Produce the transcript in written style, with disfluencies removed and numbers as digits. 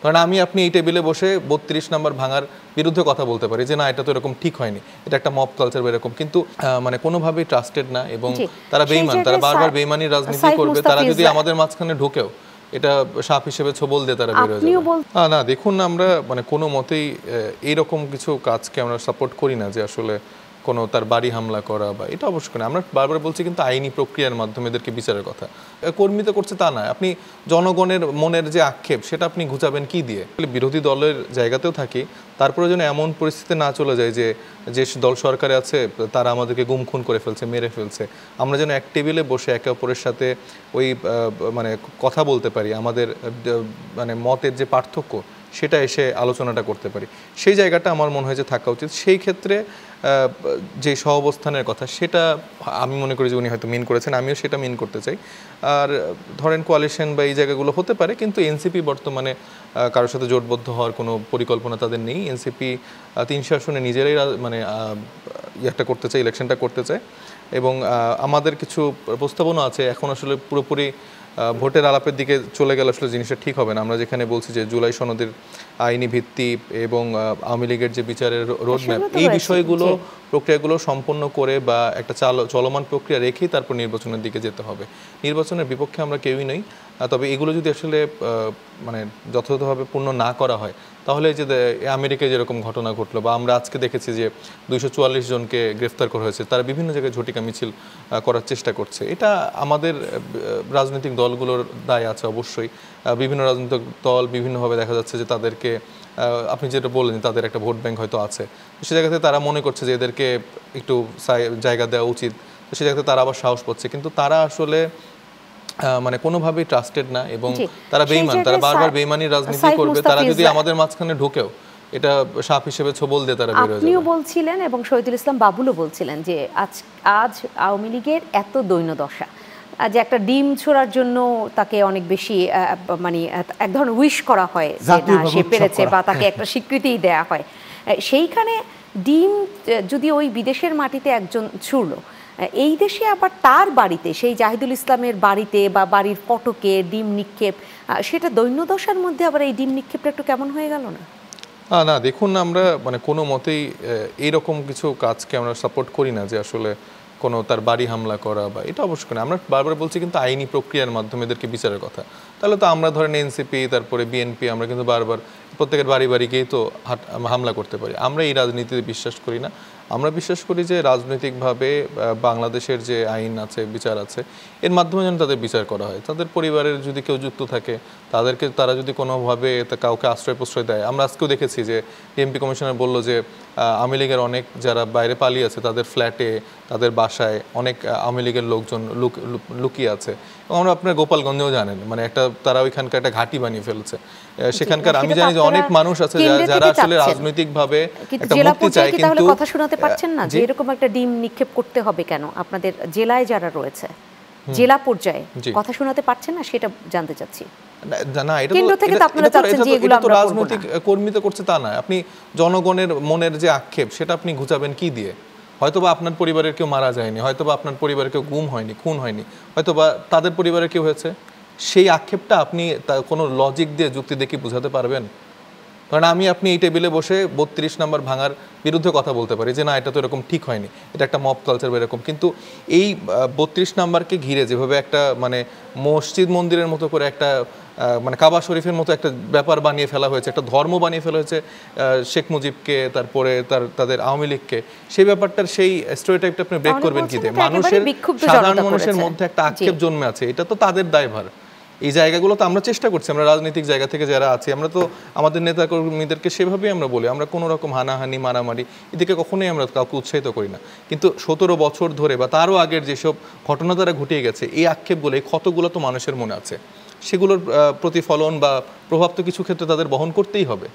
কারণ আমি আপনি এই টেবিলে বসে ৩২ নাম্বার ভাঙার বিরুদ্ধে কথা বলতে পারি যে না এটা তো এরকম ঠিক হয়নি, এটা একটা মব কালচার বা এরকম, কিন্তু মানে কোনোভাবেই ট্রাস্টেড না এবং তারা বেইমান, তারা বারবার বেইমানির রাজনীতি করবে। তারা যদি আমাদের মাঝখানে ঢোকেও এটা সাপ হিসেবে ছবল দিয়ে তারা বের হয়ে যাবে। না দেখুন, আমরা মানে কোনো মতেই এইরকম কিছু কাজকে আমরা সাপোর্ট করি না যে আসলে কোনো তার বাড়ি হামলা করা বা এটা অবশ্যই না। আমরা বারবার বলছি কিন্তু আইনি প্রক্রিয়ার মাধ্যমে এদেরকে বিচারের কথা। কর্মী তো করছে তা না, আপনি জনগণের মনের যে আক্ষেপ সেটা আপনি ঘুচাবেন কি দিয়ে? বিরোধী দলের জায়গাতেও থাকি, তারপরে যেন এমন পরিস্থিতি না চলে যায় যে যে দল সরকারে আছে তারা আমাদেরকে গুম খুন করে ফেলছে, মেরে ফেলছে। আমরা যেন এক টেবিলে বসে একে অপরের সাথে ওই মানে কথা বলতে পারি, আমাদের মানে মতের যে পার্থক্য সেটা এসে আলোচনাটা করতে পারি, সেই জায়গাটা আমার মনে হয় যে থাকা উচিত। সেই ক্ষেত্রে যে সহাবস্থানের কথা সেটা আমি মনে করি যে উনি হয়তো মিন করেছেন, আমিও সেটা মিন করতে চাই। আর ধরেন কোয়ালিশন বা এই জায়গাগুলো হতে পারে, কিন্তু এনসিপি বর্তমানে কারোর সাথে জোটবদ্ধ হওয়ার কোনো পরিকল্পনা তাদের নেই। এনসিপি ৩০০ আসনে নিজেরাই মানে একটা করতে চায়, ইলেকশনটা করতে চায় এবং আমাদের কিছু প্রস্তাবনা আছে। এখন আসলে পুরোপুরি ভোটের আলাপের দিকে চলে গেলে আসলে জিনিসটা ঠিক হবে না। আমরা যেখানে বলছি যে জুলাই সনদের আইনি ভিত্তি এবং আওয়ামী লীগের যে বিচারের রোডম্যাপ, এই বিষয়গুলো প্রক্রিয়াগুলো সম্পন্ন করে বা একটা চলমান প্রক্রিয়া রেখেই তারপর নির্বাচনের দিকে যেতে হবে। নির্বাচনের বিপক্ষে আমরা কেউই নই, তবে এগুলো যদি আসলে মানে যথাযথভাবে পূর্ণ না করা হয় তাহলে যে আমেরিকায় যেরকম ঘটনা ঘটলো বা আমরা আজকে দেখেছি যে ২৪৪ জনকে গ্রেফতার করা হয়েছে, তারা বিভিন্ন জায়গায় ঝটিকা মিছিল করার চেষ্টা করছে। এটা আমাদের রাজনৈতিক দলগুলোর দায় আছে অবশ্যই। বিভিন্ন রাজনৈতিক দল বিভিন্নভাবে দেখা যাচ্ছে যে তাদেরকে, আপনি যেটা বললেন তাদের একটা ভোট ব্যাংক হয়তো আছে, সে জায়গাতে তারা মনে করছে যে এদেরকে একটু জায়গা দেওয়া উচিত, তো সে জায়গাতে তারা আবার সাহস পাচ্ছে, কিন্তু তারা আসলে মানে কোনোভাবেই ট্রাস্টেড না এবং তারা বেইমান, তারা বারবার বেইমানির রাজনীতি করবে। তারা যদি আমাদের মাঝখানে ঢোকেও এটা সাপ হিসেবে ছবল দিয়ে তারা বের হয়ে যাবে। আপনিও বলছিলেন এবং শহীদুল ইসলাম বাবুলও বলছিলেন যে আজ আওয়ামী লীগের এত দৈন্যদশা যে একটা ডিম ছোড়ার জন্য তাকে অনেক বেশি মানে এক ধরনের উইশ করা হয় যে না সে পেরেছে বা তাকে একটা স্বীকৃতি দেয়া হয়। সেইখানে ডিম যদি ওই বিদেশের মাটিতে একজন ছুড়লো, এই দেশে আবার তার বাড়িতে, সেই জাহিদুল ইসলামের বাড়িতে বা বাড়ির ফটকে ডিম নিক্ষেপ, সেটা দৈন্যদশার মধ্যে আবার এই ডিম নিক্ষেপটা একটু কেমন হয়ে গেল না? না দেখুন, আমরা মানে কোনো মতেই এইরকম কিছু কাজকে আমরা সাপোর্ট করি না যে আসলে কোনো তার বাড়ি হামলা করা বা এটা অবশ্যই না। আমরা বারবার বলছি কিন্তু আইনি প্রক্রিয়ার মাধ্যমে এদেরকে বিচারের কথা। তাহলে তো আমরা ধরেন এনসিপি তারপরে বিএনপি আমরা কিন্তু বারবার প্রত্যেকের বাড়ি বাড়ি গিয়েই তো হামলা করতে পারি। আমরা এই রাজনীতিতে বিশ্বাস করি না। আমরা বিশ্বাস করি যে রাজনৈতিকভাবে বাংলাদেশের যে আইন আছে, বিচার আছে, এর মাধ্যমে যেন তাদের বিচার করা হয়। তাদের পরিবারের যদি কেউ যুক্ত থাকে তাদেরকে, তারা যদি কোনোভাবে কাউকে আশ্রয় প্রশ্রয় দেয়, আমরা আজকেও দেখেছি যে ডিএমপি কমিশনার বললো যে আওয়ামী লীগের অনেক যারা বাইরে পালিয়ে আছে তাদের ফ্ল্যাটে, তাদের বাসায় অনেক আওয়ামী লীগের লোকজন লুকিয়ে আছে। এবং আমরা আপনার গোপালগঞ্জেও জানেন মানে একটা তারা ওইখানকার একটা ঘাঁটি বানিয়ে ফেলছে সেখানকার। আমি জানি যে অনেক মানুষ আছে যারা আসলে রাজনৈতিকভাবে একটা মুক্তি চায়, কিন্তু কথা শোনাতে পারছেন না যে এরকম একটা ডিম নিক্ষেপ করতে হবে কেন। আপনাদের জেলায় যারা রয়েছে জেলা পর্যায়ে কথা শোনাতে পারছেন না, সেটা জানতে চাচ্ছি। না এটা তো রাজনৈতিক কর্মী তো করছে তা না, আপনি জনগণের মনের যে আক্ষেপ সেটা আপনি ঘুচাবেন কি দিয়ে? হয়তোবা আপনার পরিবারের কেউ মারা যায়নি, হয়তোবা আপনার পরিবারের কেউ গুম হয়নি, খুন হয়নি, হয়তোবা তাদের পরিবারের কেউ হয়েছে, সেই আক্ষেপটা আপনি কোনো লজিক দিয়ে যুক্তি দিয়ে কি বোঝাতে পারবেন? কারণ আমি আপনি এই টেবিলে বসে ৩২ নাম্বার ভাঙার বিরুদ্ধে কথা বলতে পারি যে না এটা তো এরকম ঠিক হয়নি, এটা একটা মব কালচার বা এরকম, কিন্তু এই ৩২ নাম্বারকে ঘিরে যেভাবে একটা মানে মসজিদ মন্দিরের মতো করে একটা মানে কাবা শরীফের মতো একটা ব্যাপার বানিয়ে ফেলা হয়েছে, একটা ধর্ম বানিয়ে ফেলা হয়েছে শেখ মুজিবকে, তারপরে তাদের আওয়ামী লীগকে, সেই ব্যাপারটার সেই স্টেরিওটাইপটা আপনি ব্রেক করবেন কি দিয়ে? মানুষের, সাধারণ মানুষের মধ্যে একটা আক্ষেপ জন্মে আছে, এটা তো তাদের দায়ভার। এই জায়গাগুলো তো আমরা চেষ্টা করছি, আমরা রাজনৈতিক জায়গা থেকে যারা আছি আমরা তো আমাদের নেতা কর্মীদেরকে সেভাবেই আমরা বলি, আমরা কোনো রকম হানাহানি মারামারি এদিকে কখনোই আমরা কাউকে উৎসাহিত করি না। কিন্তু ১৭ বছর ধরে বা তারও আগের যেসব ঘটনা দ্বারা ঘটিয়ে গেছে, এই আক্ষেপগুলো, এই ক্ষতগুলো তো মানুষের মনে আছে, সেগুলোর প্রতিফলন বা প্রভাব তো কিছু ক্ষেত্রে তাদের বহন করতেই হবে।